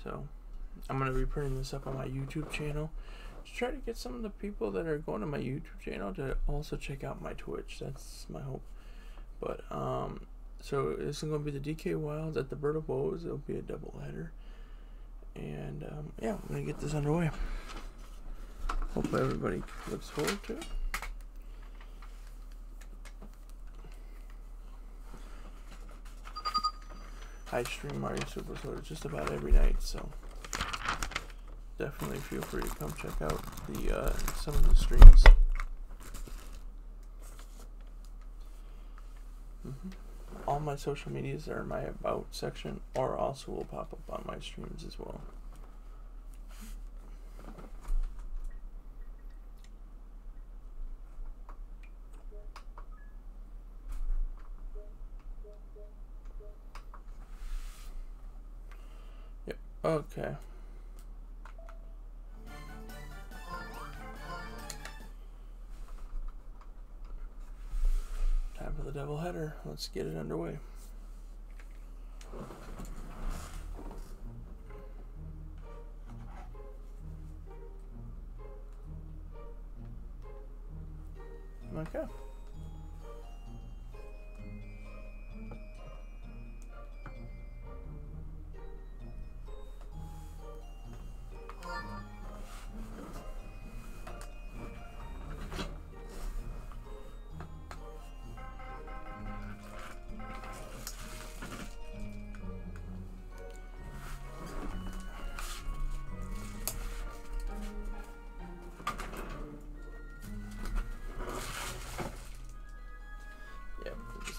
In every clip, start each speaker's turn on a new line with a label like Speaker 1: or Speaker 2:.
Speaker 1: So I'm going to be putting this up on my YouTube channel to try to get some of the people that are going to my YouTube channel to also check out my Twitch. That's my hope. But so this is going to be the DK Wilds at the Birdo Bows. It'll be a doubleheader. And yeah, I'm going to get this underway. Hopefully everybody looks forward to it. I stream Mario Super Soda just about every night, so definitely feel free to come check out the some of the streams. All my social medias are in my About section, or also will pop up on my streams as well. Yep, okay. Time for the doubleheader. Let's get it underway. Okay.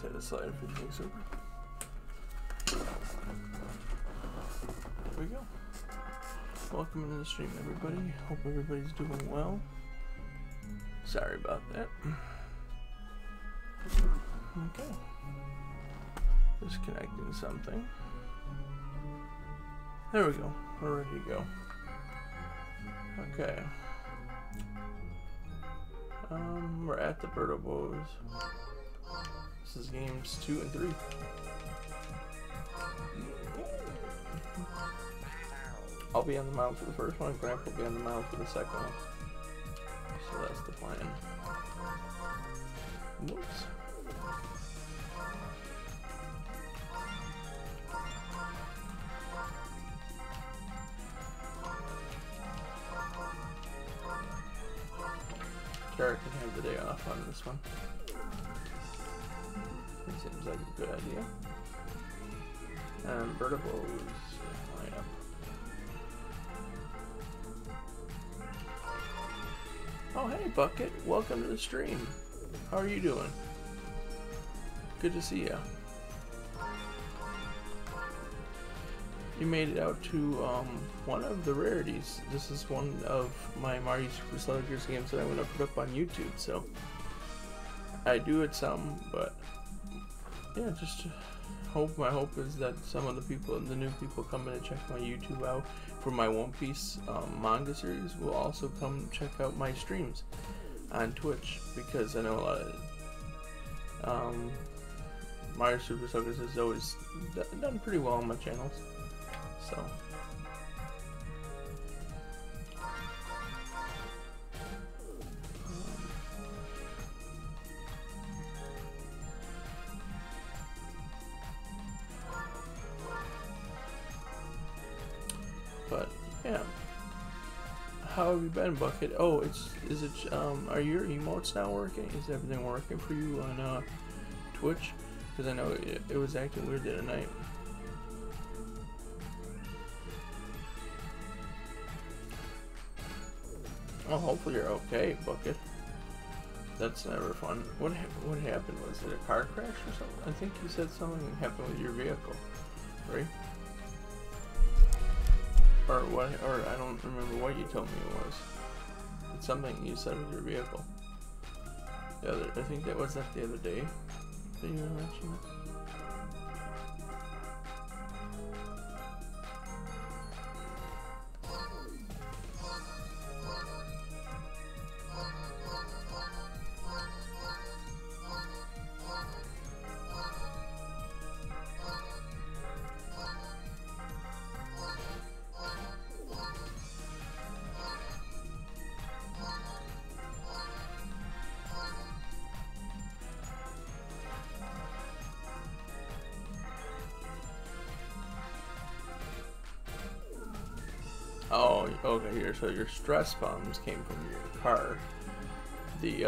Speaker 1: Hit a slide if it takes over. There we go. Welcome into the stream, everybody. Hope everybody's doing well. Sorry about that. Okay. Disconnecting something. There we go. We're ready to go. Okay. We're at the Birdo Bows. This is games 2 and 3. I'll be on the mound for the first one, Grandpa will be on the mound for the second one. So that's the plan. Whoops. Jared can have the day off on this one. Seems like a good idea. And Birdo Bows lineup. Oh hey Bucket, welcome to the stream. How are you doing? Good to see you. You made it out to one of the rarities. This is one of my Mario Super Sluggers games that I'm going to put up on YouTube. So I do it some, but yeah, just hope. My hope is that some of the people, the new people coming to check my YouTube out for my One Piece manga series will also come check out my streams on Twitch, because I know a lot of Mario Super Sodas has always done pretty well on my channels. So. But yeah, how have you been, Bucket? Oh, is it are your emotes now working? Is everything working for you on Twitch? Because I know it was acting weird the other night. Oh, hopefully you're okay, Bucket. That's never fun. What happened? Was it a car crash or something? I think you said something happened with your vehicle, right? Or what? Or I don't remember what you told me it was. It's something you said with your vehicle. I think that was the other day that you mentioned it. Oh, okay, here. So your stress problems came from your car. The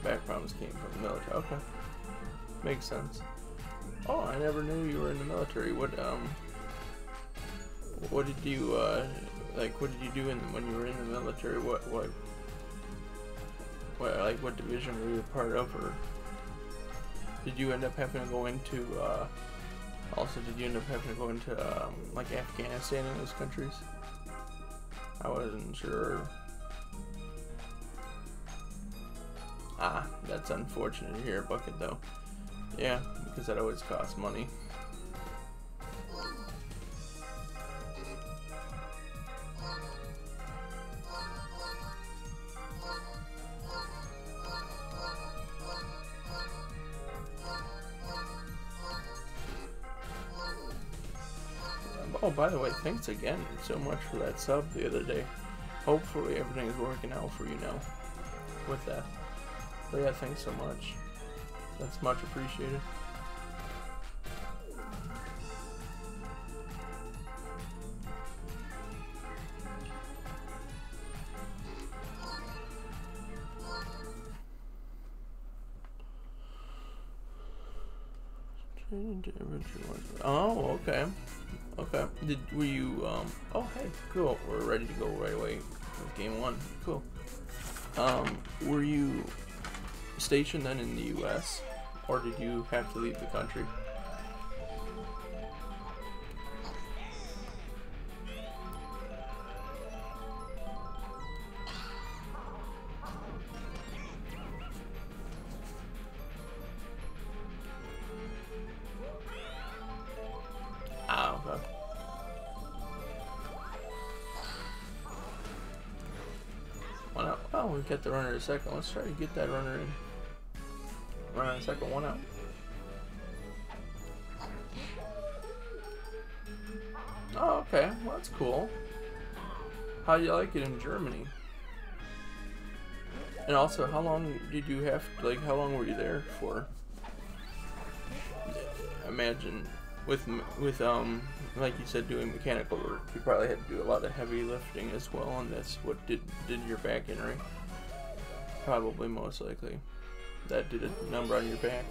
Speaker 1: back problems came from the military. Okay, makes sense. Oh, I never knew you were in the military. What did you like? What did you do when you were in the military? What division were you a part of, or did you end up having to go into? Also, did you end up having to go into like Afghanistan and those countries? I wasn't sure. Ah, that's unfortunate to hear, Bucket, though. Yeah, because that always costs money. Oh, by the way, thanks again so much for that sub the other day. Hopefully everything is working out for you now with that. But yeah, thanks so much. That's much appreciated. Oh, okay. Okay. Were you oh hey, cool. We're ready to go right away with game 1. Cool. Were you stationed then in the US, or did you have to leave the country? Ah, okay. One out. Oh, we got the runner in a second. Let's try to get that runner in. Runner in a second, one out. Oh, okay. Well, that's cool. How do you like it in Germany? And also, how long did you have, like, how long were you there for? Imagine, with like you said, doing mechanical work, you probably had to do a lot of heavy lifting as well, and that's what did your back injury. Probably, most likely. That did a number on your back.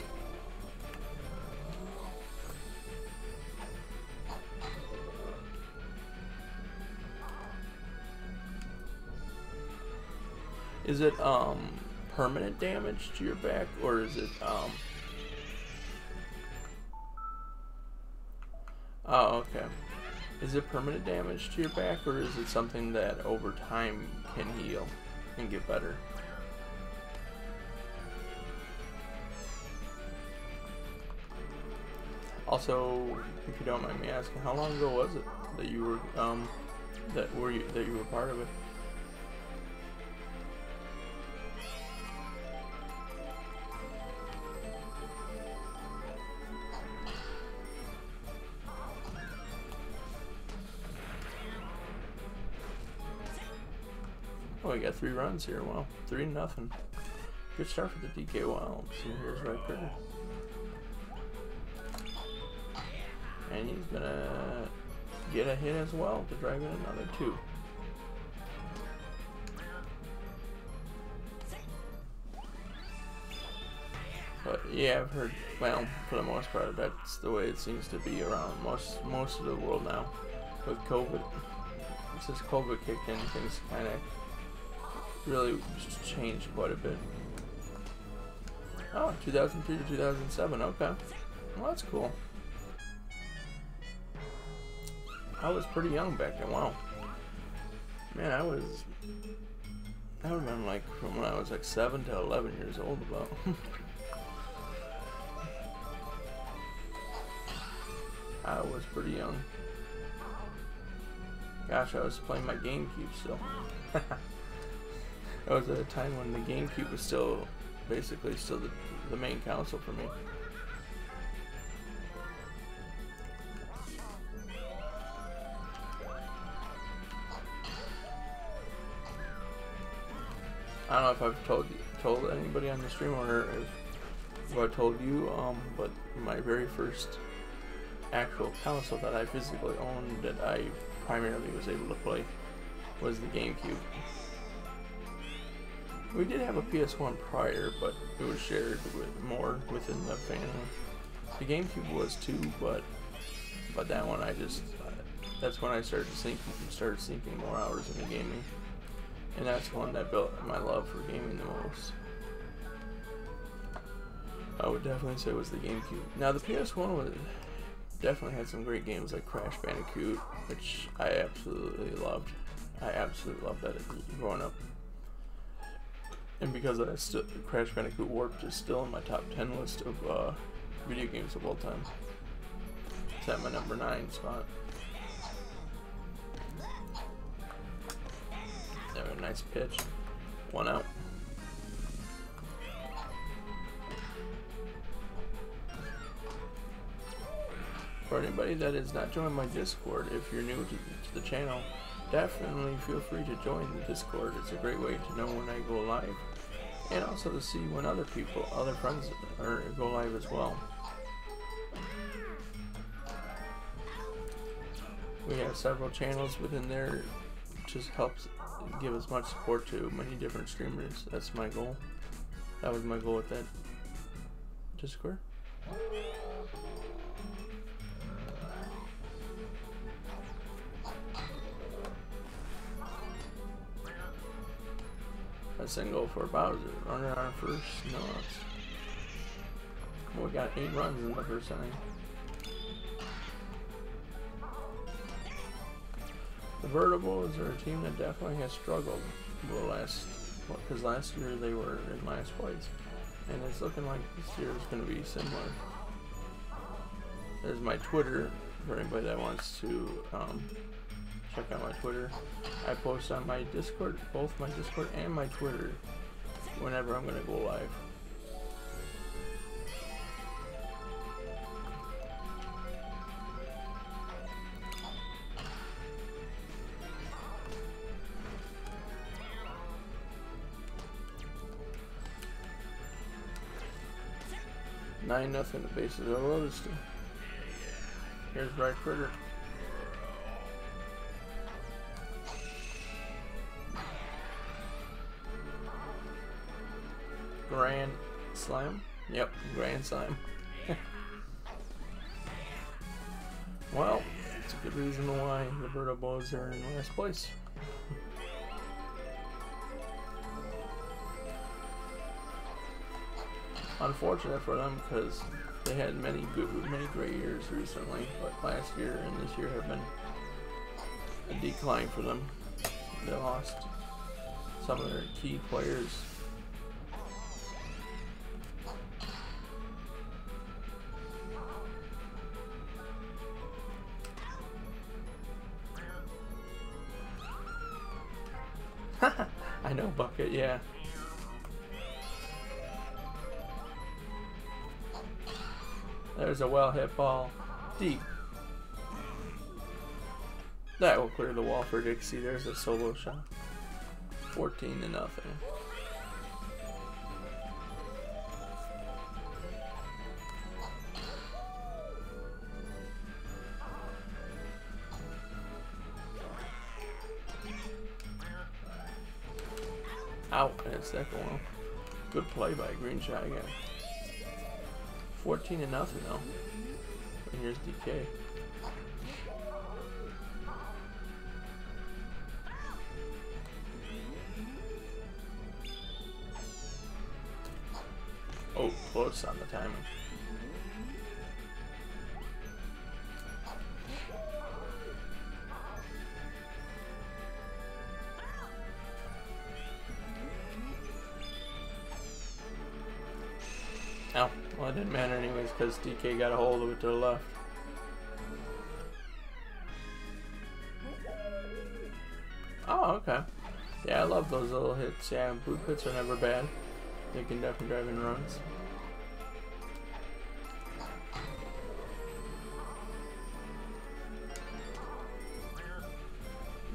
Speaker 1: Is it permanent damage to your back, or is it oh, okay. Is it permanent damage to your back, or is it something that over time can heal and get better? Also, if you don't mind me asking, how long ago was it that you were that you were part of it? Oh, we got 3 runs here. Wow, 3-0. Good start for the DK Wilds. And here's Riker. And he's gonna get a hit as well to drive in another 2. But yeah, I've heard, well, for the most part, that's the way it seems to be around most of the world now. With COVID, since COVID kicked in, things kind of really changed quite a bit. Oh, 2003 to 2007. Okay, well, that's cool. I was pretty young back then. Wow, man, I would have been like from when I was like 7 to 11 years old about. I was pretty young. Gosh, I was playing my GameCube still. That was at a time when the GameCube was still, basically still the main console for me. I don't know if I've told anybody on the stream, or if I told you, but my very first actual console that I physically owned, that I primarily was able to play, was the GameCube. We did have a PS1 prior, but it was shared more within the family. The GameCube was too, but that one that's when I started sinking more hours into gaming, and that's one that built my love for gaming the most. I would definitely say it was the GameCube. Now the PS1 definitely had some great games like Crash Bandicoot, which I absolutely loved. I absolutely loved that growing up. And because of that, Crash Bandicoot Warped is still in my top 10 list of video games of all time. It's at my number 9 spot. There, a nice pitch. 1 out. For anybody that is not joined my Discord, if you're new to the channel, definitely feel free to join the Discord. It's a great way to know when I go live, and also to see when other friends go live as well. We have several channels within there. Just helps give as much support to many different streamers. That's my goal. That was my goal with that Discord. A single for Bowser, running our first nuts. We got 8 runs in the first inning. The Birdo Bows are a team that definitely has struggled because last year they were in last place, and it's looking like this year is going to be similar. There's my Twitter for anybody that wants to check out my Twitter. I post on my Discord, both my Discord and my Twitter, whenever I'm going to go live. Nine nothing. The bases are loaded still. Here's right critter. Grand Slam? Yep, Grand Slam. Well, it's a good reason why the Birdo Bows are in last place. Unfortunate for them because they had many great years recently, but last year and this year have been a decline for them. They lost some of their key players. I know, Bucket, yeah. There's a well-hit ball. Deep. That will clear the wall for Dixie. There's a solo shot. 14-0. Out, and it's second one. Good play by Green Shy again. 14-0 though. And here's DK. Oh, close on the timing. Oh, well, it didn't matter anyways because DK got a hold of it to the left. Oh, okay. Yeah, I love those little hits. Yeah, blue pits are never bad. They can definitely drive in runs.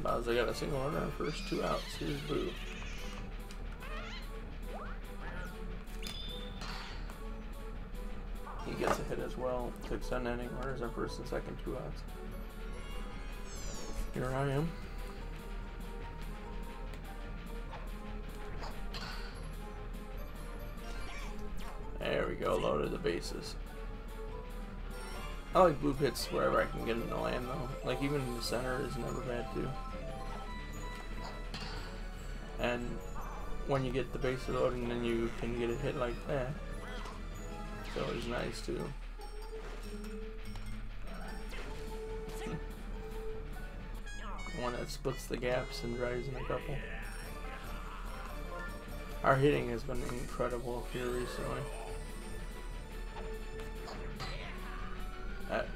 Speaker 1: Bowser got a single runner on first, 2 outs. Here's Boo. He gets a hit as well to extend inning. Runners on first and second, 2 outs. Here I am. There we go, loaded the bases. I like blue pits wherever I can get in the land though. Like even in the center is never bad too. And when you get the base loading, then you can get a hit like that. So it's nice too. One that splits the gaps and drives in a couple. Our hitting has been incredible here recently. That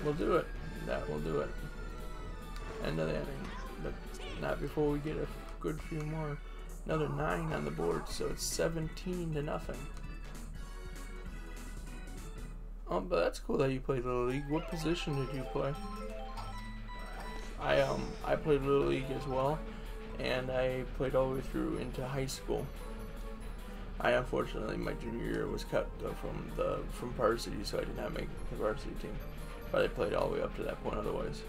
Speaker 1: will do it. That will do it. End of the inning. But not before we get a good few more. Another 9 on the board, so it's 17-0. Oh, but that's cool that you played Little League. What position did you play? I played Little League as well, and I played all the way through into high school. I unfortunately my junior year was cut from varsity, so I did not make the varsity team. But I played all the way up to that point otherwise.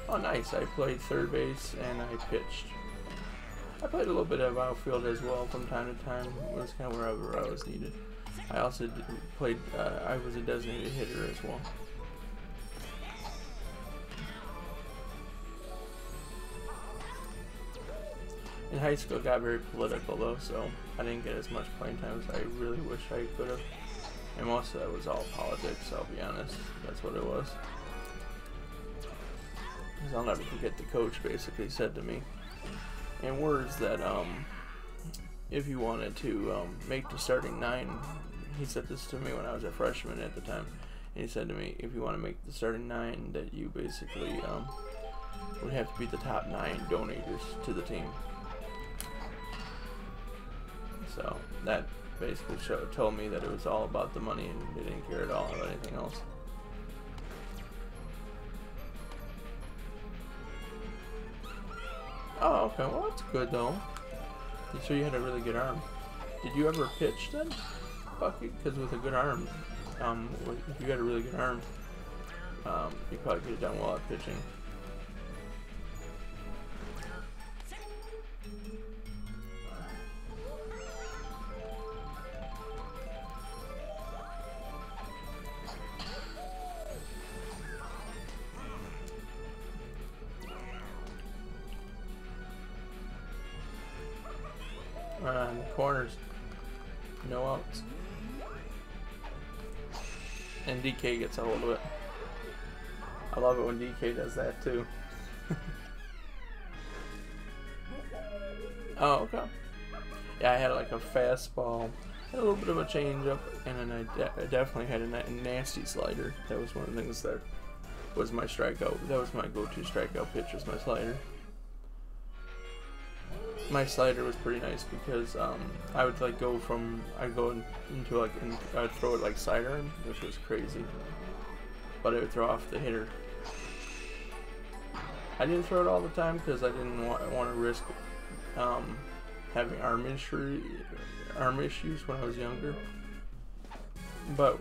Speaker 1: Oh nice, I played third base and I pitched. I played a little bit of outfield as well from time to time. It was kind of wherever I was needed. I also played, I was a designated hitter as well. In high school it got very political though, so I didn't get as much playing time as I really wish I could have. And most of that was all politics, I'll be honest. That's what it was. Because I'll never forget the coach basically said to me, in words that if you wanted to make the starting 9, he said this to me when I was a freshman at the time, and he said to me, if you want to make the starting 9, that you basically would have to be the top 9 donators to the team. So that basically told me that it was all about the money and they didn't care at all about anything else. Oh, okay, well that's good though. So you had a really good arm. Did you ever pitch then, Bucky? Because with a good arm, if you had a really good arm, you probably could have done well at pitching. Right on the corners, no outs. And DK gets a hold of it. I love it when DK does that too. Oh, okay. Yeah, I had like a fastball, had a little bit of a changeup, and then I definitely had a nasty slider. That was one of the things that was my strikeout. That was my go-to strikeout pitch, was my slider. My slider was pretty nice because I would like I'd go into like, I'd throw it like sidearm, which was crazy, but it would throw off the hitter. I didn't throw it all the time because I didn't want to risk having arm issues when I was younger. But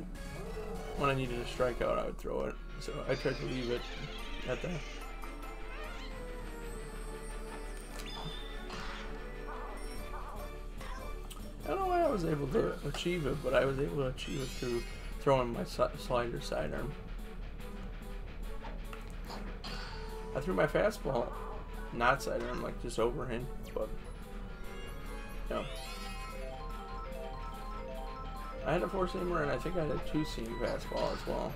Speaker 1: when I needed a strikeout, I would throw it. So I tried to leave it at that. I don't know why I was able to achieve it, but I was able to achieve it through throwing my slider sidearm. I threw my fastball not sidearm, like just overhand, but yeah. I had a 4-seamer and I think I had a 2-seam fastball as well.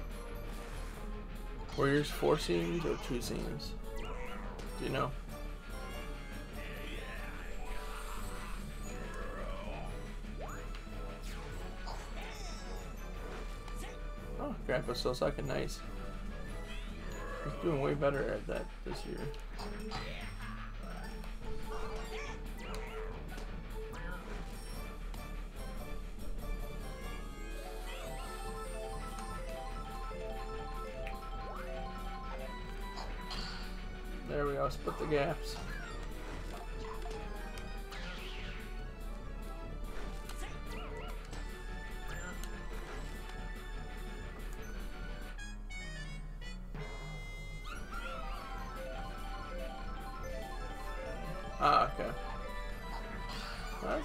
Speaker 1: Were yours 4 seams or 2 seams? Do you know? Oh, Grandpa's still sucking nice. He's doing way better at that this year. There we go, split the gaps.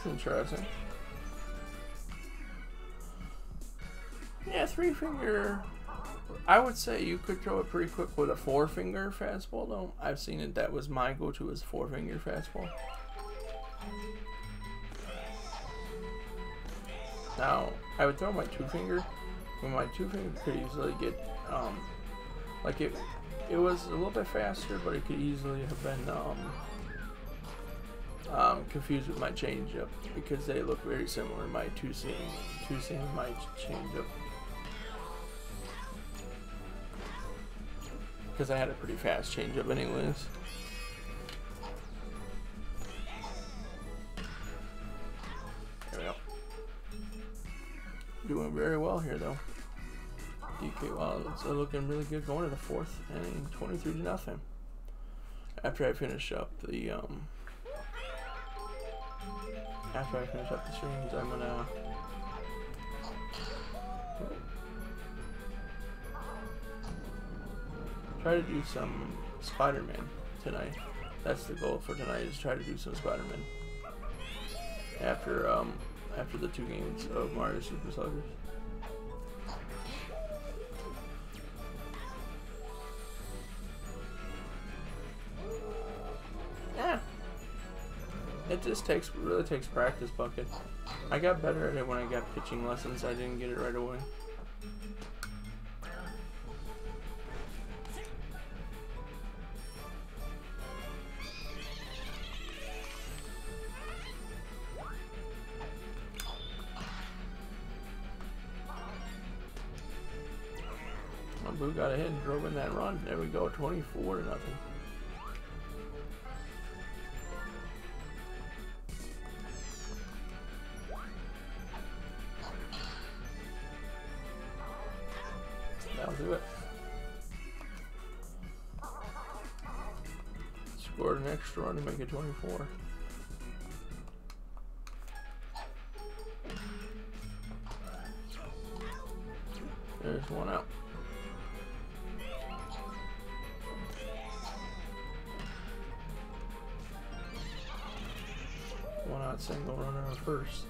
Speaker 1: That's interesting. Yeah, 3-finger. I would say you could throw it pretty quick with a 4-finger fastball, though. I've seen it. That was my go-to, is 4-finger fastball. Now, I would throw my 2-finger, but my 2-finger could easily get, like it was a little bit faster, but it could easily have been, confused with my changeup, because they look very similar. My two-seam, my changeup. Because I had a pretty fast changeup anyways. There we go. Doing very well here though. DK, wow, it's looking really good going to the 4th inning, 23-0. After I finish up the streams, I'm gonna try to do some Spider-Man tonight. That's the goal for tonight, is try to do some Spider-Man after the 2 games of Mario Super Sluggers. Yeah, it just really takes practice, Bucket. I got better at it when I got pitching lessons. I didn't get it right away. Blue got ahead and drove in that run. There we go, 24-0. That'll do it. Scored an extra run to make it 24. There's one out. One out single, runner on first.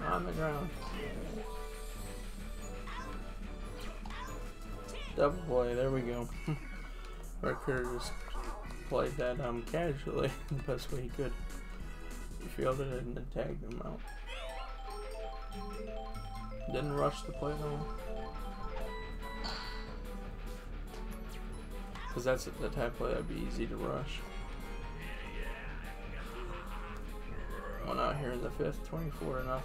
Speaker 1: On the ground. Double play, there we go. Ricker just played that casually, the best way he could. He fielded it and then tagged him out. Didn't rush the play though. Because that's the type of play that'd be easy to rush. One out here in the 5th, 24-0.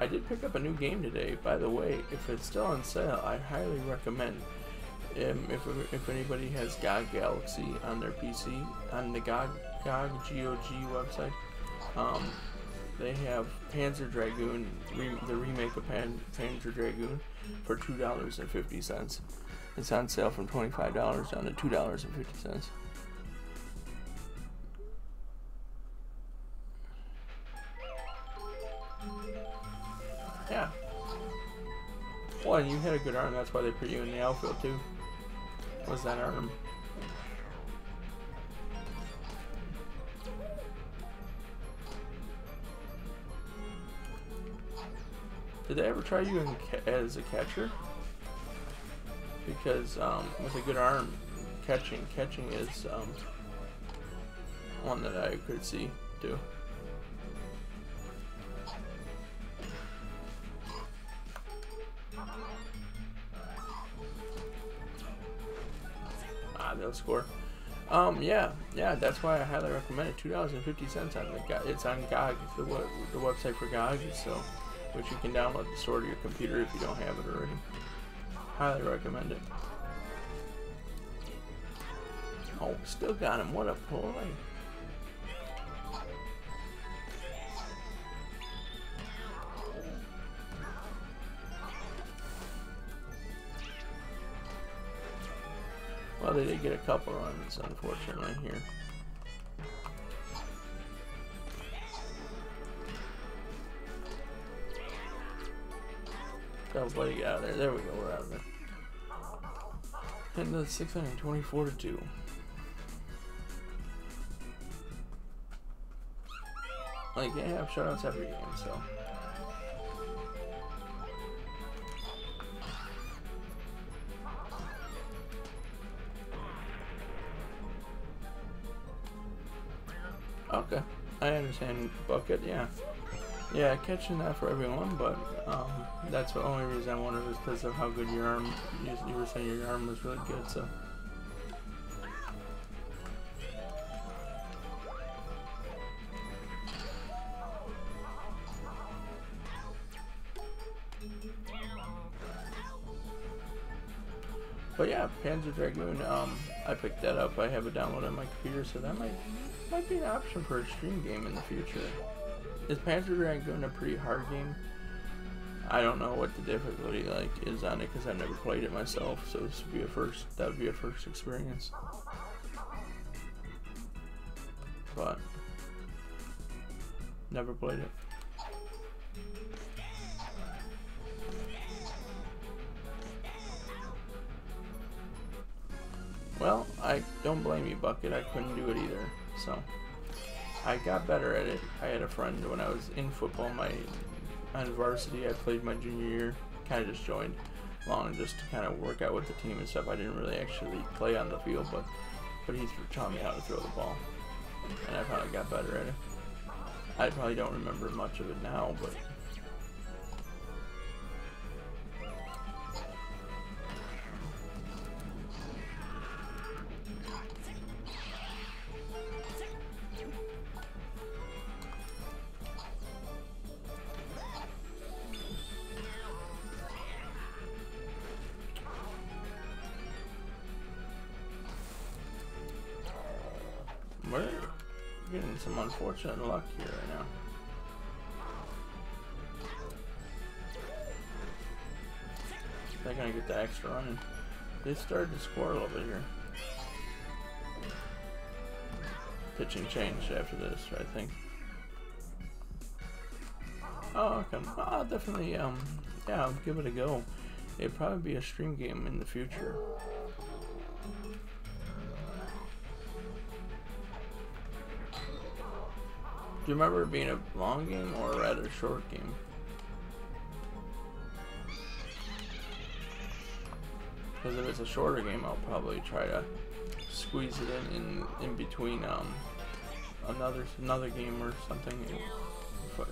Speaker 1: I did pick up a new game today, by the way. If it's still on sale, I highly recommend. If anybody has GOG Galaxy on their PC, on the GOG website, they have Panzer Dragoon, the remake of Panzer Dragoon, for $2.50. It's on sale from $25 down to $2.50. Yeah. Well, and you had a good arm, that's why they put you in the outfield too. Was that arm? Did they ever try you as a catcher? Because with a good arm, catching is one that I could see too. They'll score. Yeah, that's why I highly recommend it. $2.50 on it's on GOG, the website for GOG, so which you can download to store to your computer if you don't have it already. Highly recommend it. Oh, still got him. What a play. Well, they did get a couple runs, unfortunately, here. Double play, get out of there. There we go, we're out of there. In the 6th inning, 24-2. Like, they have shutouts every game, so. Okay, I understand bucket, yeah. Yeah, catching that for everyone, but that's the only reason I wanted is because of how good your arm, you were saying your arm was really good, so. But yeah, Panzer Dragoon, I picked that up. I have it downloaded on my computer, so that might be an option for a stream game in the future. Is Panzer Dragoon a pretty hard game? I don't know what the difficulty is on it because I've never played it myself, so this would be a first. That would be a first experience. But never played it. Well, I don't blame you, Bucket. I couldn't do it either, so I got better at it. I had a friend when I was in football, on varsity. I played my junior year, kind of just joined along just to kind of work out with the team and stuff. I didn't really actually play on the field, but he taught me how to throw the ball, and I probably got better at it. I probably don't remember much of it now, but. We're getting some unfortunate luck here right now. They're gonna get the extra run, and they started to score a little bit here. Pitching change after this, I think. Oh, okay. I'll definitely, yeah, I'll give it a go. It'd probably be a stream game in the future. Do you remember it being a long game or a rather short game? Because if it's a shorter game, I'll probably try to squeeze it in between another game or something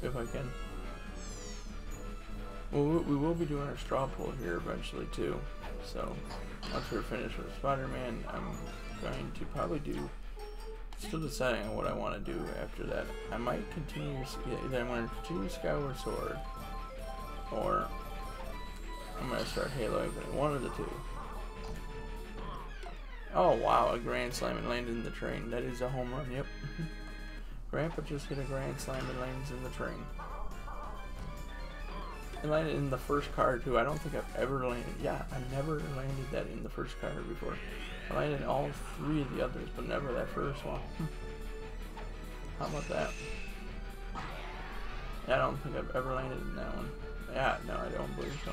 Speaker 1: if I can. Well, we will be doing our straw poll here eventually too. So once we're finished with Spider-Man, I'm going to probably do. Still deciding on what I want to do after that. I might continue, either I'm going to continue Skyward Sword, or I'm going to start Halo Infinite. One of the two. Oh wow, a grand slam and landed in the train. That is a home run, yep. Grandpa just hit a grand slam and lands in the train. It landed in the first car too. I don't think I've ever landed, yeah, I never landed that in the first car before. I landed all three of the others, but never that first one. How about that? Yeah, I don't think I've ever landed in that one. Yeah, no, I don't believe so.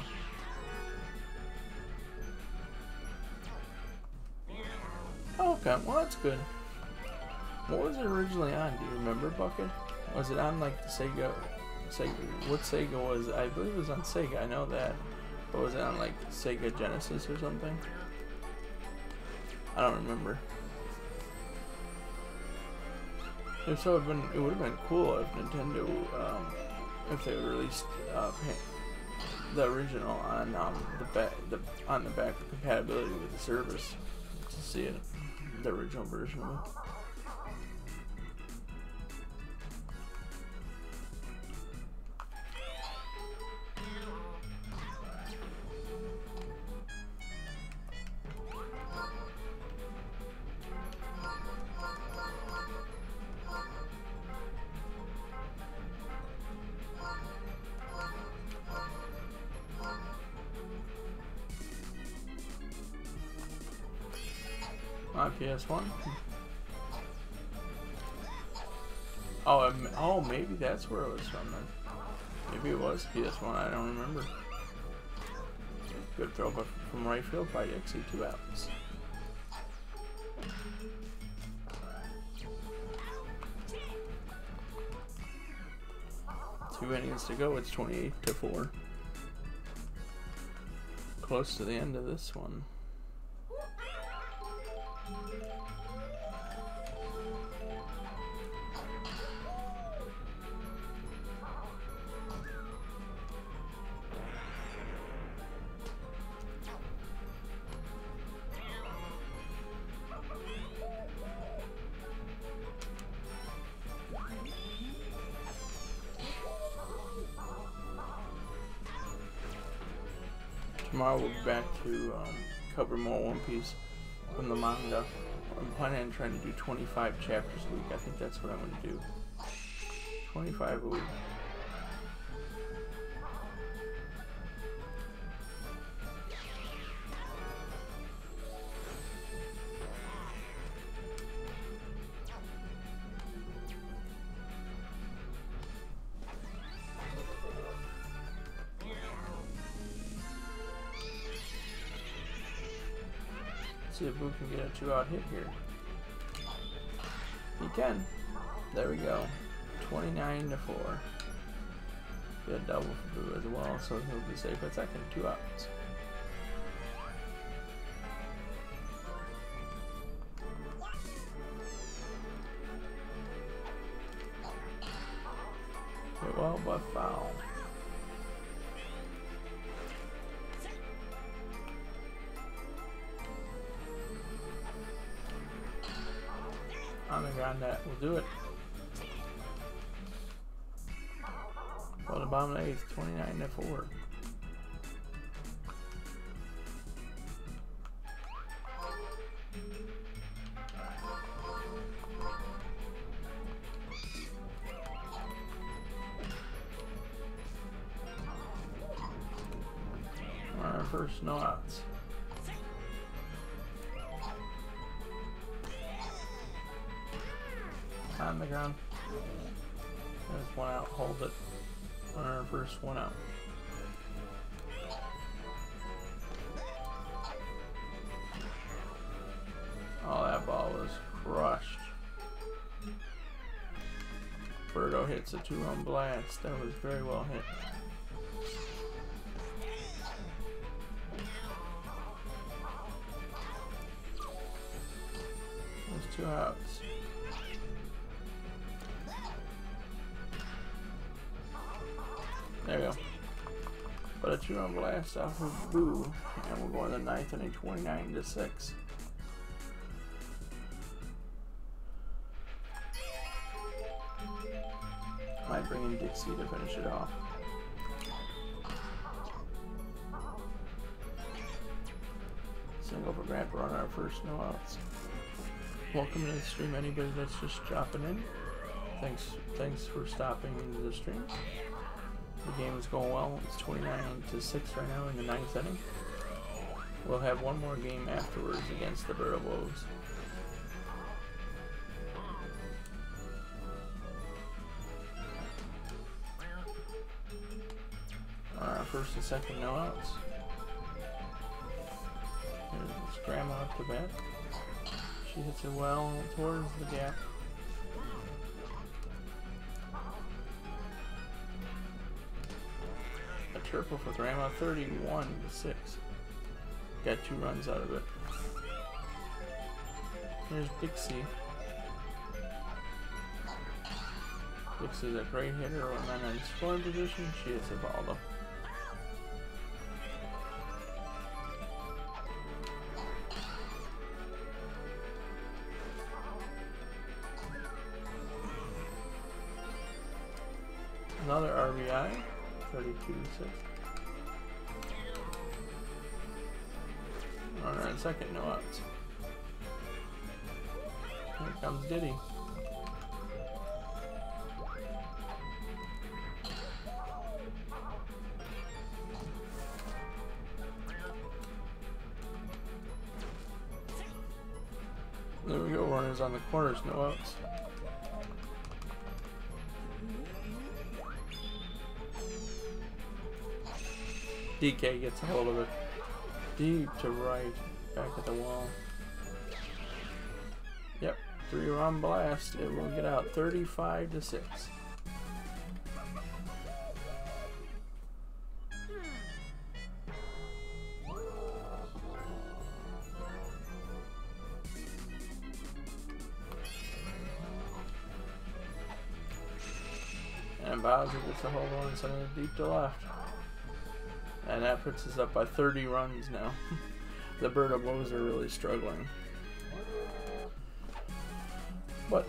Speaker 1: Okay, well that's good. What was it originally on? Do you remember, Bucket? Was it on like the Sega? What Sega was? I believe it was on Sega. I know that. But was it on like Sega Genesis or something? I don't remember. If so, it would have been cool if Nintendo, if they released the original on the back with compatibility with the service to see it, the original version of it. My PS1. Oh, maybe that's where it was from then. Maybe it was PS1. I don't remember. Good throw, but from right field by Dixie, 2 outs. 2 innings to go. It's 28-4. Close to the end of this one. Tomorrow we'll be back to cover more One Piece from the manga. I'm planning on trying to do 25 chapters a week. I think that's what I'm going to do. 25 a week. See if Boo can get a 2-out hit here. He can. There we go. 29-4. Get a double for Boo as well, so he'll be safe at second. 2 outs. Hit well, but foul. On the ground, that will do it. Well, the bottom of the 8th, 29-4. Our first no outs. On the ground. There's 1 out. Hold it on our first 1 out. Oh, that ball was crushed. Birdo hits a 2-run blast. That was very well hit. There's 2 outs. There we go. But a 2-run blast off of Boo, and we're going to the 9th inning, 29-6. Might bring in Dixie to finish it off. Single for Grandpa on our first no outs. Welcome to the stream, anybody that's just dropping in. Thanks for stopping into the stream. The game is going well. It's 29-6 right now in the 9th inning. We'll have one more game afterwards against the Birdo Bows. First and second no outs. Here's Grandma up to bat. She hits it well towards the gap. Triple for Grandma, 31-6. Got 2 runs out of it. Here's Dixie. Dixie's a great hitter when I'm in scoring position. She hits the ball though. Another RBI. 32-6. Alright, second no outs. Here comes Diddy. There we go, runners on the corners, no outs. DK gets a hold of it. Deep to right, back at the wall. Yep, 3-run blast. It will get out 35-6. Bowser gets a hold on and sends it deep to left. And that puts us up by 30 runs now. The Birdo Bows are really struggling. But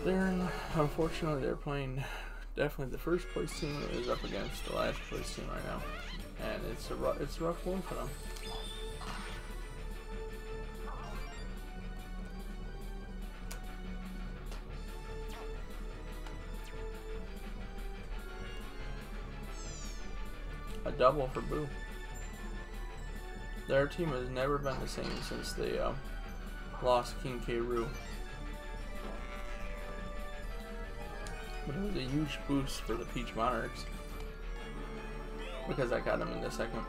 Speaker 1: unfortunately, they're playing definitely the first place team is up against the last place team right now. And it's a rough one for them. A double for Boo. Their team has never been the same since they lost King K. Rool. But it was a huge boost for the Peach Monarchs because I got them in the second.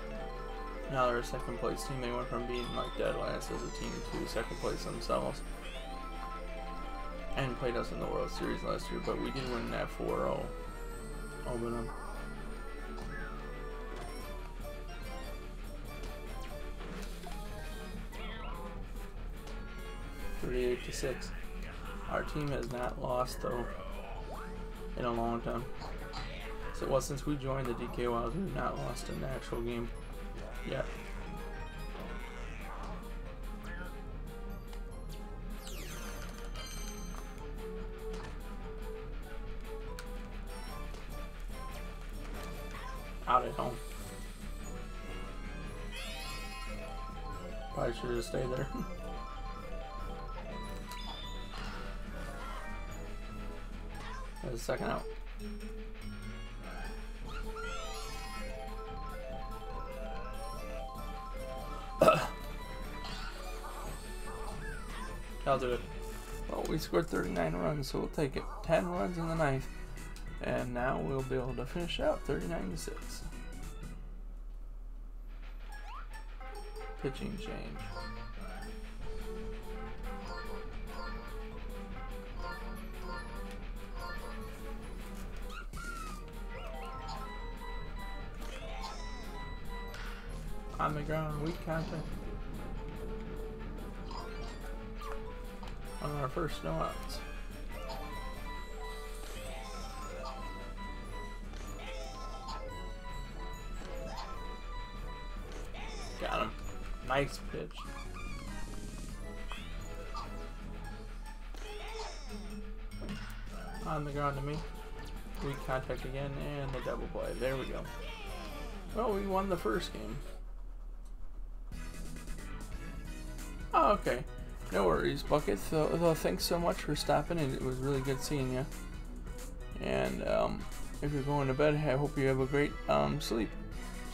Speaker 1: Now they're a second place team. They went from being like dead last as a team to second place themselves. And played us in the World Series last year, but we did win that 4-0 over them. (38-6). Our team has not lost though in a long time. So well, since we joined the DK Wilds, we've not lost an actual game yet. Out at home. Probably should have stayed there. There's a second out. I'll do it. Well, we scored 39 runs, so we'll take it. 10 runs in the ninth. And now we'll be able to finish out 39-6. Pitching change. On the ground, weak contact. On our first no outs. Got him. Nice pitch. On the ground to me. Weak contact again and the double play. There we go. Well, we won the first game. Oh, okay. No worries, Bucket. So thanks so much for stopping, and it was really good seeing you. And if you're going to bed, I hope you have a great sleep.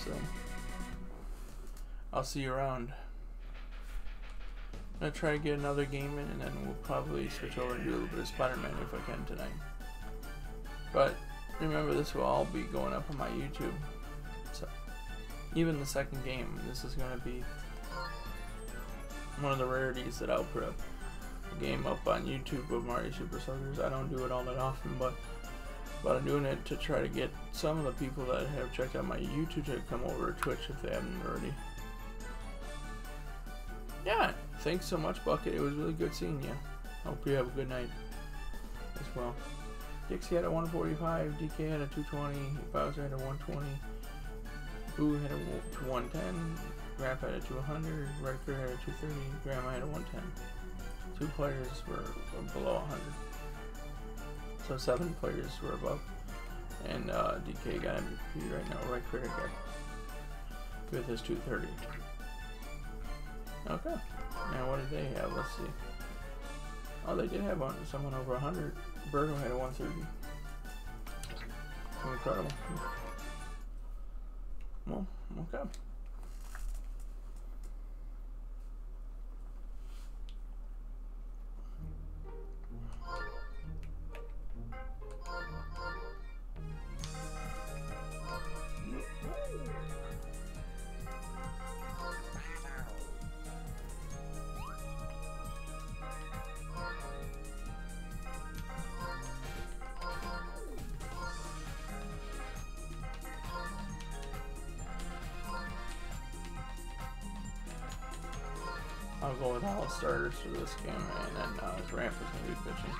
Speaker 1: So I'll see you around. I'm gonna try to get another game in, and then we'll probably switch over and do a little bit of Spider-Man if I can tonight. But remember, this will all be going up on my YouTube. So even the second game, this is gonna be one of the rarities that I'll put up a game up on YouTube of Mario Super Sluggers. I don't do it all that often, but I'm doing it to try to get some of the people that have checked out my YouTube to come over to Twitch if they haven't already. Yeah, thanks so much, Bucket. It was really good seeing you. Hope you have a good night as well. Dixie had a 145, DK had a 220, Bowser had a 120, Boo had a 110, Grap had a 200, Riker had a 230, Grandma had a 110. 2 players were below 100. So 7 players were above. And DK got MVP right now. Riker got with his 230. Okay. Now what did they have? Let's see. Oh, they did have someone over 100. Birdo had a 130. Incredible. Well, okay. I'll go with all starters for this game, and then Ramp is going to be pitching.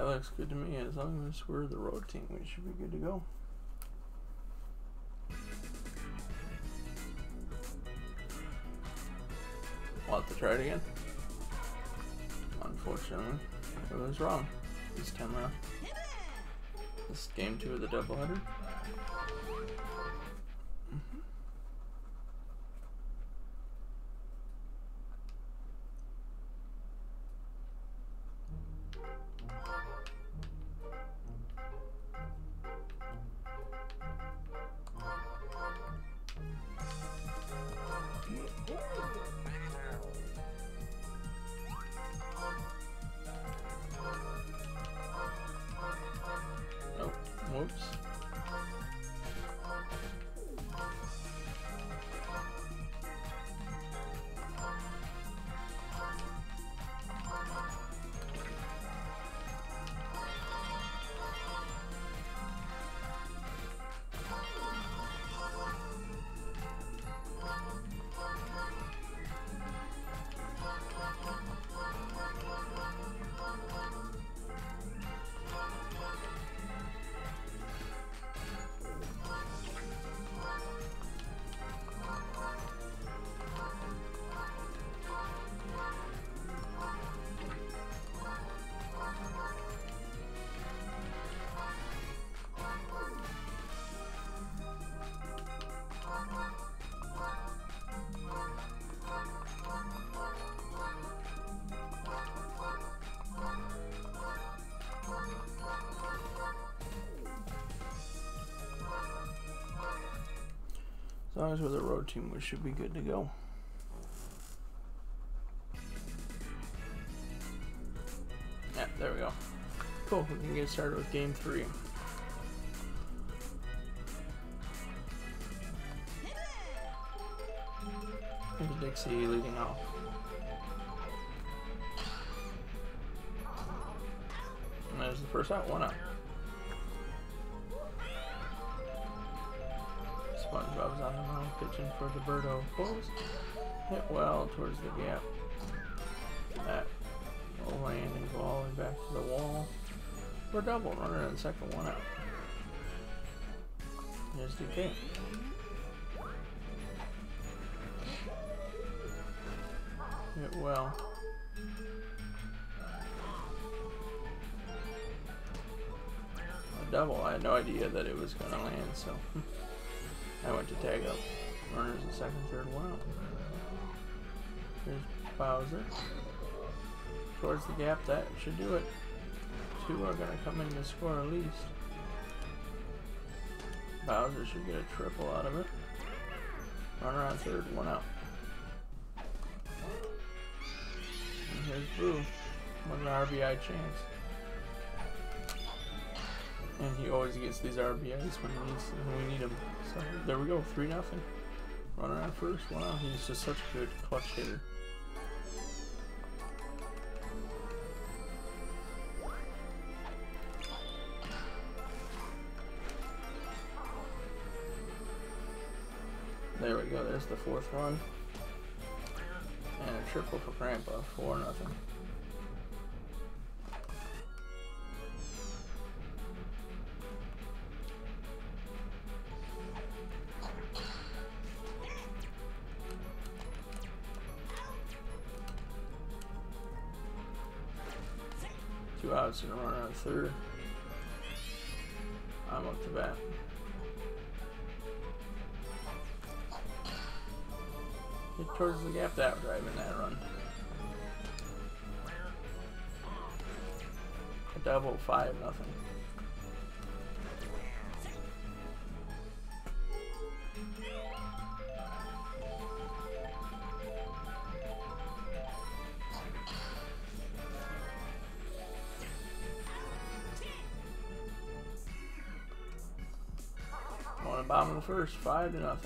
Speaker 1: looks good to me. As long as we're the road team, we should be good to go. We'll have to try it again. Unfortunately, I was wrong this time around. This is game 2 of the doubleheader. Whoops. As long as we're the road team, we should be good to go. Yeah, there we go. Cool, we can get started with game 3. Here's Dixie leading off. And there's the first out, 1 out. SpongeBob's on the mound pitching for the Birdo Bows. Hit well towards the gap. That will land and go all the way back to the wall. For a double, runner in second, 1 out. Here's DK. Hit well. A double, I had no idea that it was going to land, so I went to tag up. Runners in second, third, 1 out. Here's Bowser. Towards the gap, that should do it. 2 are going to come in to score at least. Bowser should get a triple out of it. Runner on third, 1 out. And here's Boo. With an RBI chance. And he always gets these RBIs when we need them. So there we go, 3-0. Runner on first, 1 out. He's just such a good clutch hitter. There we go, there's the 4th run. And a triple for Grandpa, 4-0. Two outs and a runner on third. I'm up to bat. Hit towards the gap, that driving that run. A double, 5-0. On the bottom of the first, 5-0.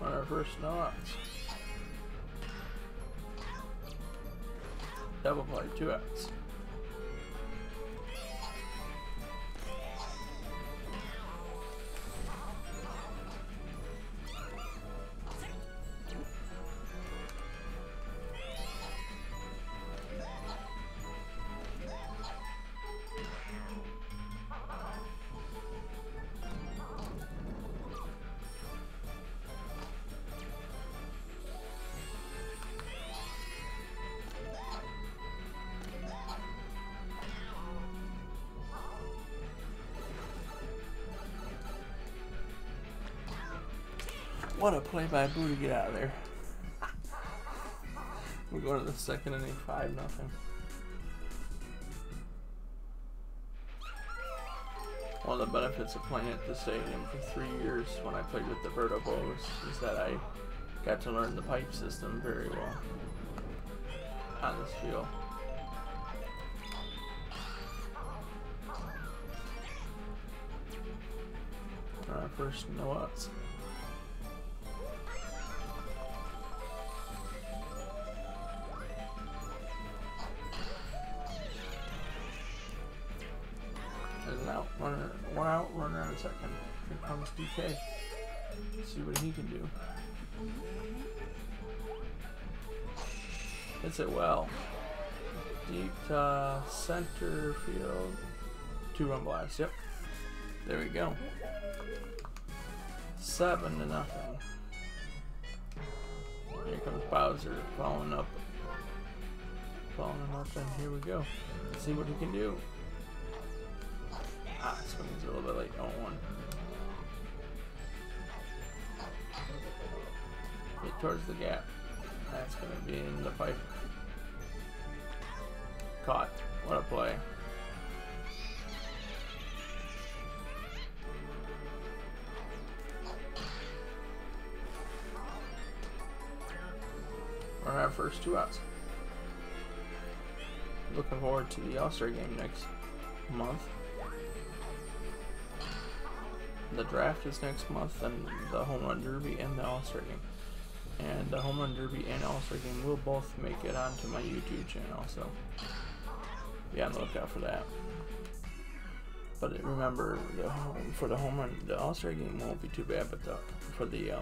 Speaker 1: On our first, no outs. Double play, 2 outs. What a play by Boo to get out of there. We're going to the second inning, 5-0. One of the benefits of playing at the stadium for 3 years when I played with the Birdo Bows is that I got to learn the pipe system very well on this field. First, no outs. There's an out, runner, one out, runner on second. Here comes DK. Let's see what he can do. Hits it well. Deep to center field. 2-run blast. Yep. There we go. 7-0. Here comes Bowser following up. And here we go. Let's see what he can do. Swings a little bit late. 0-1. Hit towards the gap. That's going to be in the pipe. Caught. What a play. We're on our first 2 outs. Looking forward to the All-Star game next month. The draft is next month, and the Home Run Derby and the All-Star game. And the Home Run Derby and All-Star game will both make it onto my YouTube channel, so be on the lookout for that. But remember, for the home run, the All-Star game won't be too bad, but for the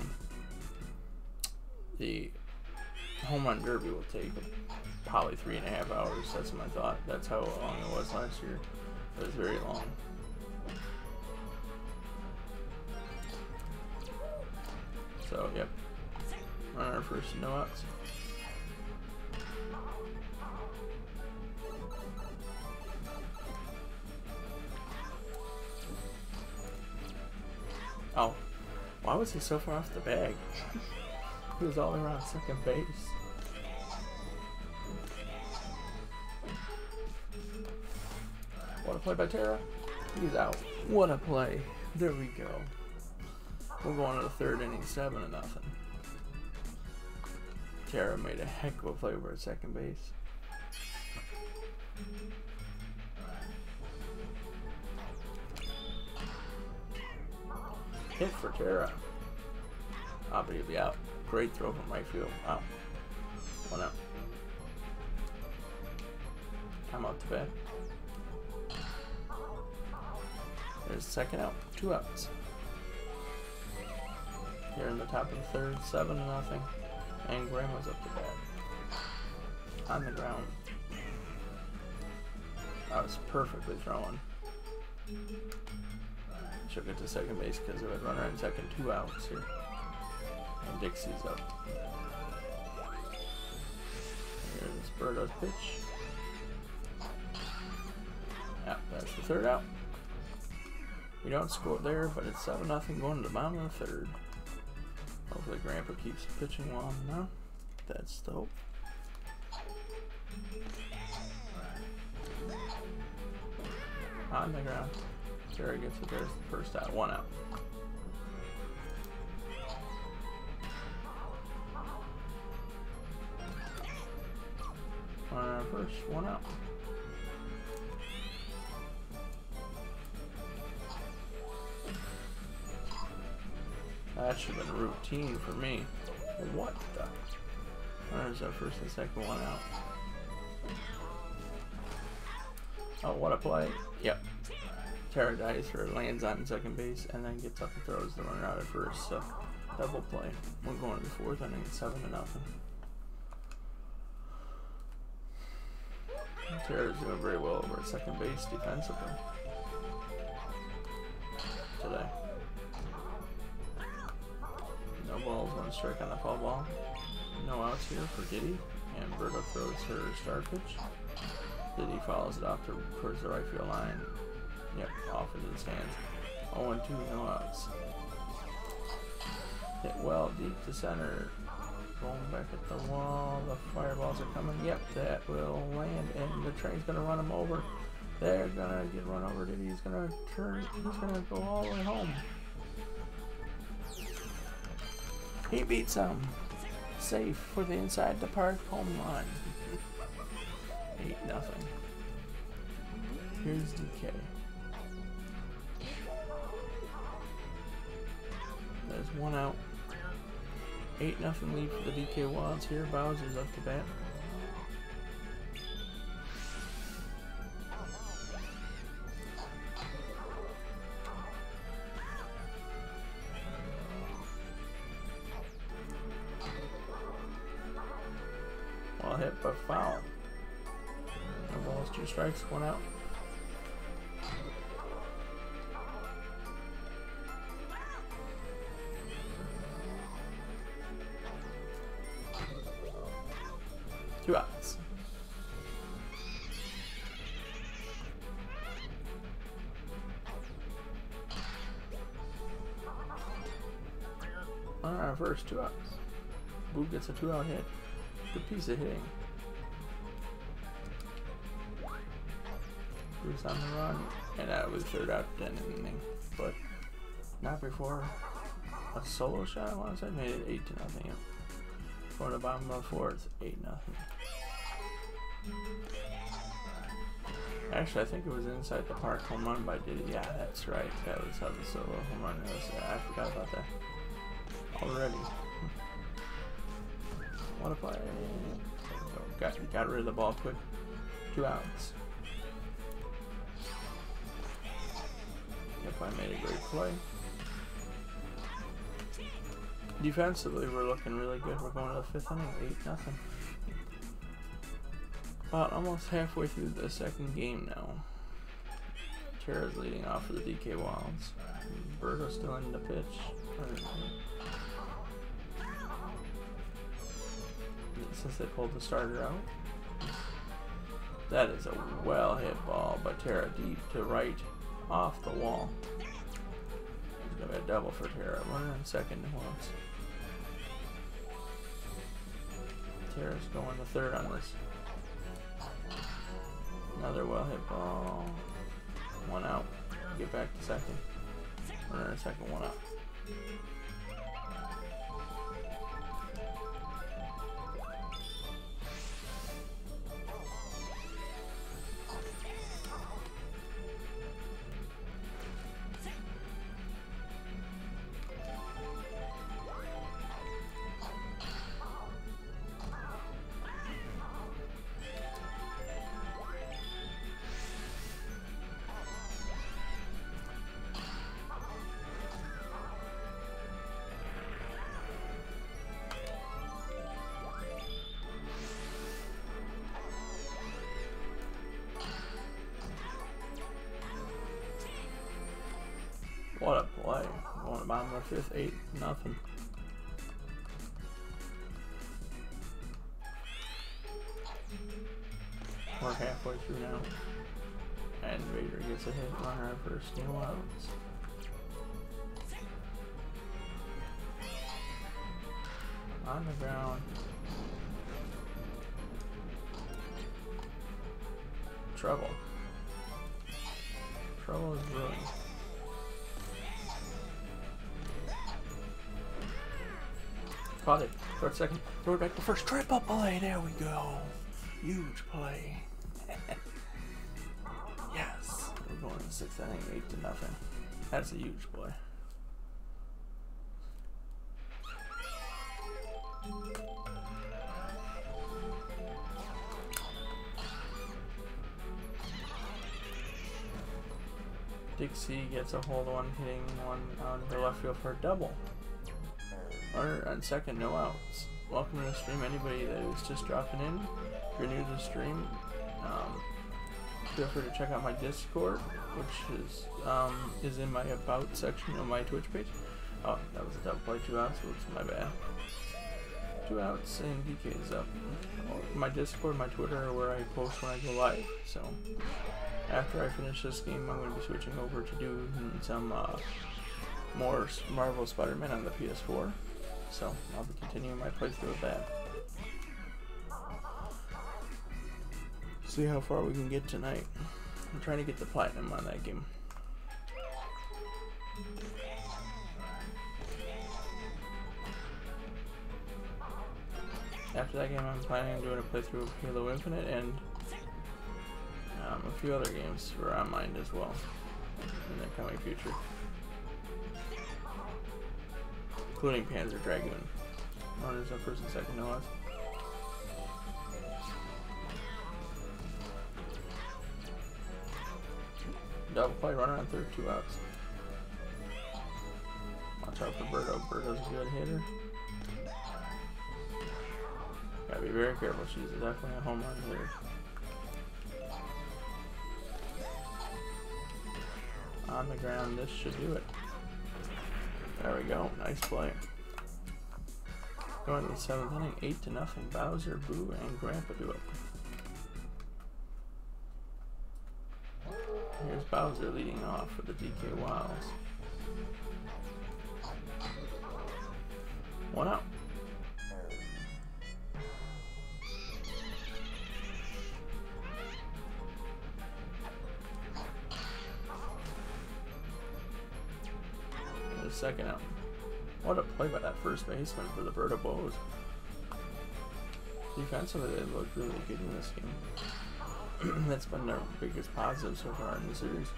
Speaker 1: Home Run Derby will take probably 3.5 hours. That's my thought. That's how long it was last year. It was very long. So, yep. On our first no outs. Oh, why was he so far off the bag? He was all around second base. What a play by Tara. He's out. What a play. There we go. We're going to the third inning, 7-0. Tara made a heck of a play over at second base. Hit for Tara. But he'll be out. Great throw from right field. Wow. 1 out. I'm out to bat. There's the second out. 2 outs. Here in the top of the third, 7-0. And Grandma's up to bat. On the ground. That was perfectly thrown. Should get to second base because it would runner in second, 2 outs here. And Dixie's up. Here's Birdo's pitch. Yep, that's the third out. We don't score there, but it's 7-0 going to the bottom of the third. Hopefully Grandpa keeps pitching well now. That's the hope. On the ground. Terry gets it. There's the first out. 1 out. On our first, 1 out. That should have been routine for me. What the? There's our first and second, 1 out. Oh, what a play. Yep. Tara dies or lands on second base and then gets up and throws the runner out at first. So, double play. We're going to the fourth inning, 7-0. Tara's doing very well over at second base defensively today. No balls, 1 strike on the foul ball. No outs here for Diddy. And Birdo throws her start pitch. Diddy follows it off towards the right field line. Yep, off into the stands. 0-2, no outs. Hit well deep to center. Going back at the wall. The fireballs are coming. Yep, that will land, and the train's gonna run him over. They're gonna get run over. He's gonna turn. He's gonna go all the way home. He beats him. Safe for the inside the park home run. 8-0. Here's DK. There's one out. 8-0 lead for the DK Wilds here. Bowser's up to bat. Well hit, but foul. No balls, 2 strikes, 1 out. Two outs. On our first 2 outs. Boo gets a 2-out hit. Good piece of hitting. Boo's on the run, and that was 3rd out 10 inning, but not before a solo shot. I want to say made it 8-0. Going to the bottom of the 4th, 8-0. Actually, I think it was inside the park home run by Diddy. Yeah, that's right. That was how the solo home run was. Yeah, I forgot about that already. What a play. Got rid of the ball quick. 2 outs. Yep, I made a great play. Defensively, we're looking really good. We're going to the 5th inning, 8-0. About almost halfway through the 2nd game now. Tara's leading off for the DK Wilds. Birdo's still in the pitch. Since they pulled the starter out. That is a well hit ball by Tara deep to right off the wall. It's going to be a double for Tara. Runner in second once. Tara's going to 3rd on this. Another well hit ball. 1 out. Get back to 2nd. Runner in second, 1 out. What a play. Going to bottom of the 5th, 8-0. We're halfway through now. And Vader gets a hit runner at first, no outs. On the ground. Trouble. Trouble is brewing. Caught it. Short second. Throw it back to first. Triple play. There we go. Huge play. Yes. We're going to the 6th inning, 8-0. That's a huge play. Dixie gets a hold one, hitting one on the left field for a double. Runner on second, no outs. Welcome to the stream, anybody that is just dropping in. If you're new to the stream, feel free to check out my Discord, which is in my About section of my Twitch page. Oh, that was a double play, 2 outs, which is my bad. 2 outs and DK is up. My Discord, my Twitter are where I post when I go live, so after I finish this game, I'm going to be switching over to do some more Marvel Spider-Man on the PS4. So I'll be continuing my playthrough of that. See how far we can get tonight. I'm trying to get the platinum on that game. After that game, I'm planning on doing a playthrough of Halo Infinite and a few other games for online as well in the coming future, including Panzer Dragoon. Runners up first and second, no less. Double play, runner on third, 2 outs. Watch out for Birdo. Birdo's a good hitter. Gotta be very careful. She's definitely a home run hitter. On the ground, this should do it. There we go. Nice play. Going to the 7th inning, 8-0. Bowser, Boo, and Grandpa do it. Here's Bowser leading off for the DK Wilds. 1 out. Second out. What a play by that first baseman for the Birdo Bows. Defensively, they looked really good in this game. That's been their biggest positive so far in the series.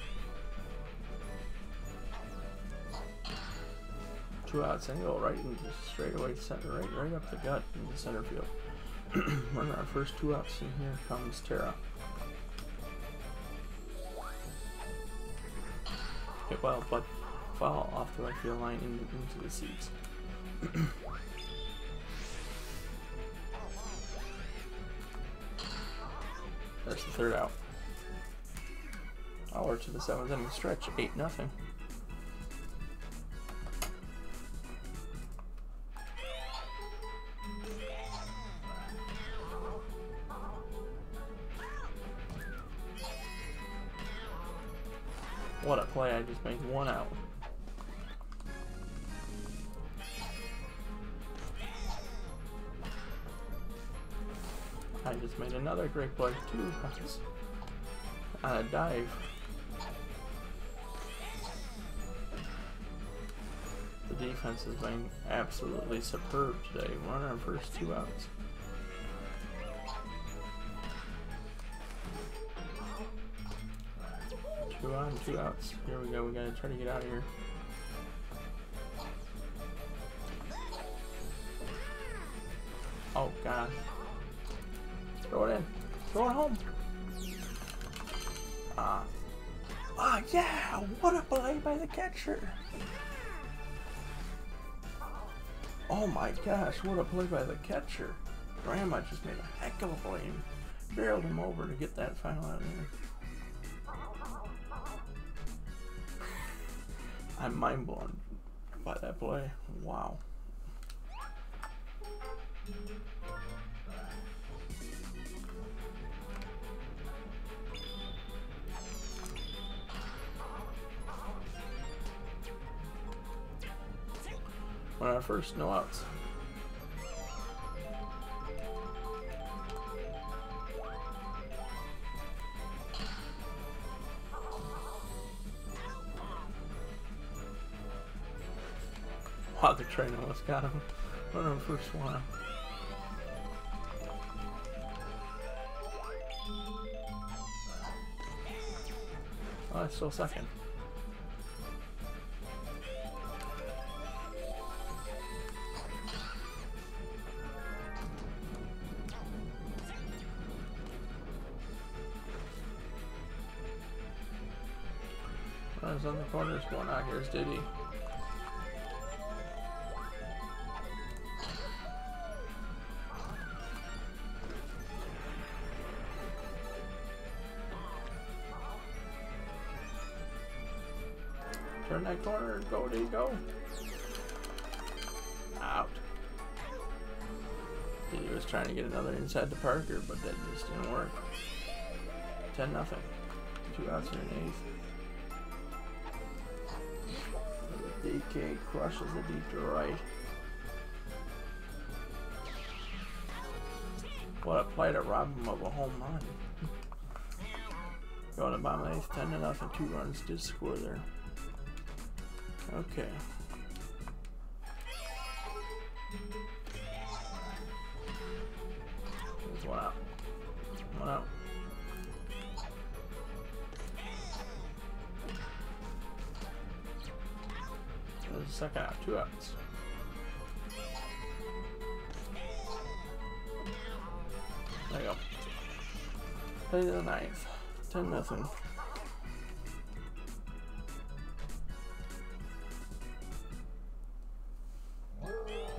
Speaker 1: 2 out single right into straight away center, right up the gut into center field. Running our first 2 outs, and here comes Tara. Hit well, but foul off the right field line into the seats. There's the 3rd out. Hour to the 7th inning stretch, 8-0. What a play, I just made 1 out. I just made another great play, 2 outs on a dive. The defense has been absolutely superb today. Runner on first, 2 outs. Two on, 2 outs. Here we go. We gotta try to get out of here. Oh gosh. Throw it in. Throw it home. Yeah! What a play by the catcher. Oh my gosh, what a play by the catcher. Grandma just made a heck of a play and barreled him over to get that final out of here. I'm mind blown by that play. Wow. On our first, no outs. Wow, the train almost got him. On our first one. Oh, it's still second. Runners on the corners, 1 out. Here's Diddy. Turn that corner and go, Diddy, go. Out. Diddy was trying to get another inside to Parker, but that just didn't work. 10-0. 2 outs in an 8th. DK crushes the deep to right. What a play to rob him of a home run. Going to bottom of the 8th, 10-0, 2 runs did score there. Okay. There's one out. One out. There's a second out, 2 outs. There you go. Play to the 9th. 10-0.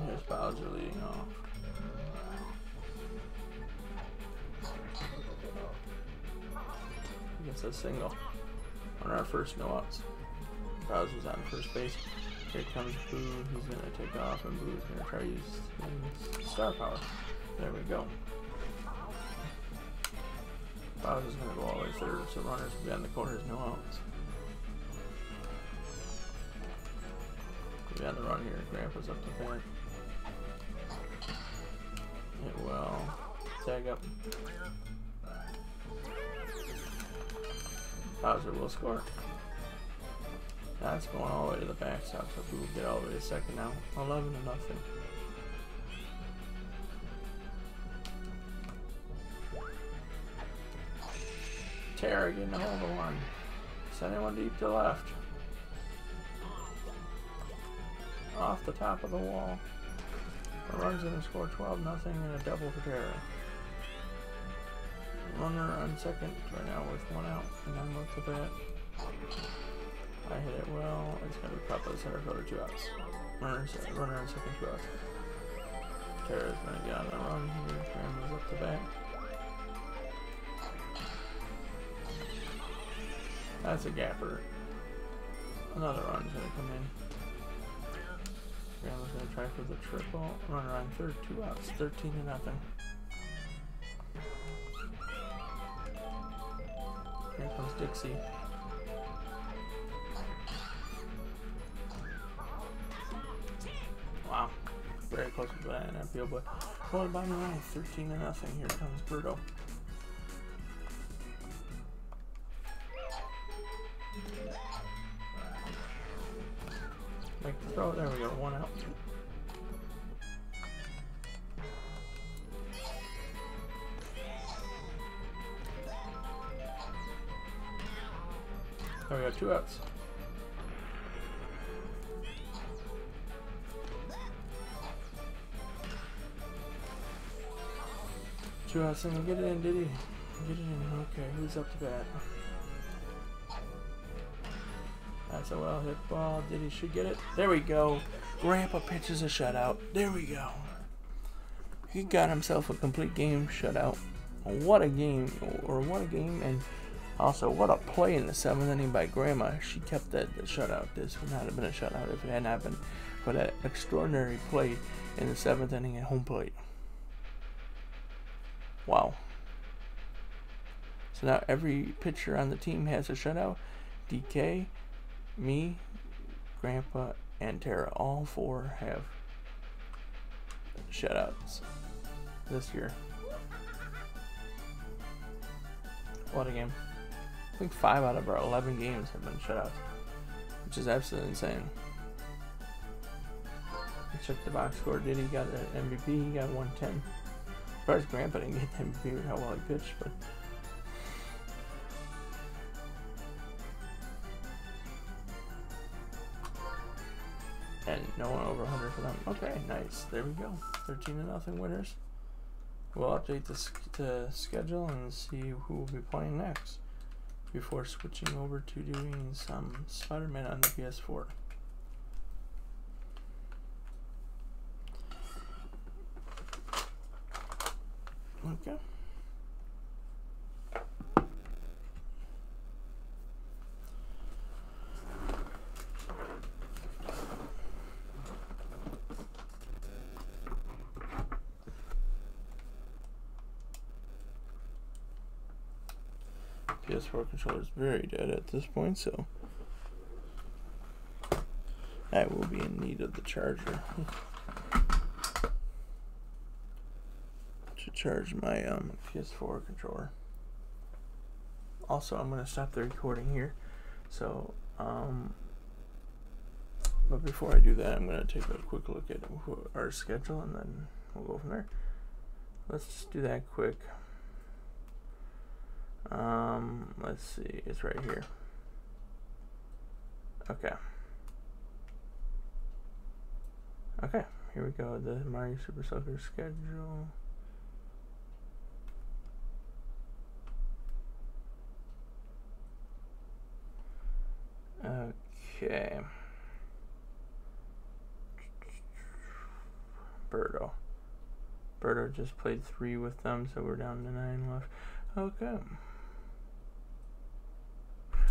Speaker 1: Here's Bowser leading off. Gets a single on our first no outs. Bowser's on first base. Here comes Boo. He's gonna take off, and Boo's gonna try to use his star power. There we go. Bowser's gonna go all the way third, so runners will be on the corners, no outs. We'll be on the run here. Grandpa's up to bat. It will tag up. Bowser will score. That's going all the way to the backstop, so Boo will get all the way to second now. 11-0. Terra getting a hold of one. Sending one deep to left. Off the top of the wall. The run's gonna score 12-0 and a double for Terra. Runner on second right now with 1 out, and I'm with the bat. I hit it well. It's gonna be caught by the center fielder, 2 outs. Runner on second, 2 outs. Terra's gonna get on the run here. Grandma's up the bat. That's a gapper. Another run's gonna come in. Grandma's gonna try for the triple. Runner on third, 2 outs, 13-0. Here comes Dixie. Wow, very close to that field, but going by the line, 13-0. Here comes Birdo. Make the throw. There we go. 1 out. There we go. 2 outs. Two outs and get it in, did he? Get it in. Okay, who's up to bat? That's a well hit ball. Diddy should get it. There we go. Grandpa pitches a shutout. There we go. He got himself a complete game shutout. What a game. Or what a game. And also, what a play in the 7th inning by Grandma. She kept the shutout. This would not have been a shutout if it hadn't happened. But an extraordinary play in the 7th inning at home plate. Wow. So now every pitcher on the team has a shutout. DK, me, Grandpa, and Terra. All 4 have shutouts this year. What a game. I think 5 out of our 11 games have been shutouts, which is absolutely insane. Check the box score. Diddy got an MVP. He got 110. As far as Grandpa didn't get the MVP with how well he pitched, but and no one over 100 for them. Okay, nice. There we go. 13-0 winners. We'll update the schedule and see who will be playing next before switching over to doing some Spider-Man on the PS4. Okay. PS4 controller is very dead at this point, so I will be in need of the charger to charge my PS4 controller. Also, I'm gonna stop the recording here. So, but before I do that, I'm gonna take a quick look at our schedule, and then we'll go from there. Let's just do that quick. Let's see, it's right here. Okay. Okay, here we go. The Mario Super Soccer schedule. Okay. Birdo just played 3 with them, so we're down to 9 left. Okay.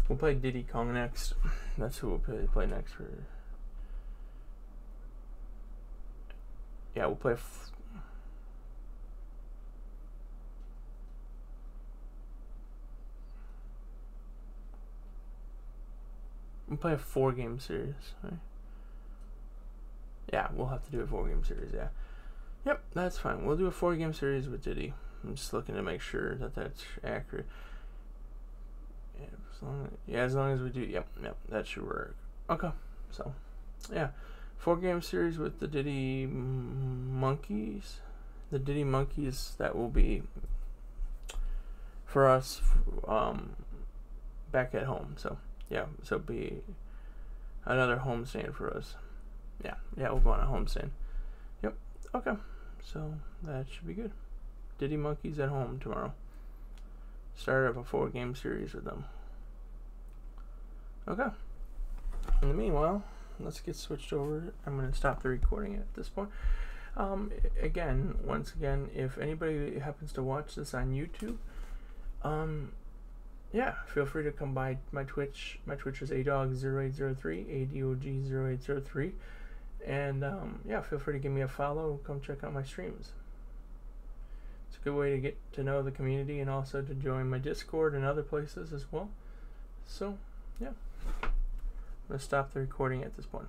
Speaker 1: We'll play Diddy Kong next. That's who we'll play next for. Yeah, we'll play. We'll play a 4-game series, right? Yeah, we'll have to do a 4-game series, yeah. Yep, that's fine. We'll do a 4-game series with Diddy. I'm just looking to make sure that that's accurate. Yeah, as long as we do, yep, that should work. Okay, so, yeah. 4-game series with the Diddy Monkeys. The Diddy Monkeys, that will be for us back at home, so. Yeah, so it'll be another homestand for us. Yeah, we'll go on a homestand. Yep, okay. So that should be good. Diddy Monkeys at home tomorrow. Start of a 4-game series with them. Okay. In the meanwhile, let's get switched over. I'm going to stop the recording at this point. Once again, if anybody happens to watch this on YouTube, yeah, feel free to come by my Twitch. My Twitch is adog0803, ADOG0803. And, yeah, feel free to give me a follow. Come check out my streams. It's a good way to get to know the community and also to join my Discord and other places as well. So, yeah. I'm going to stop the recording at this point.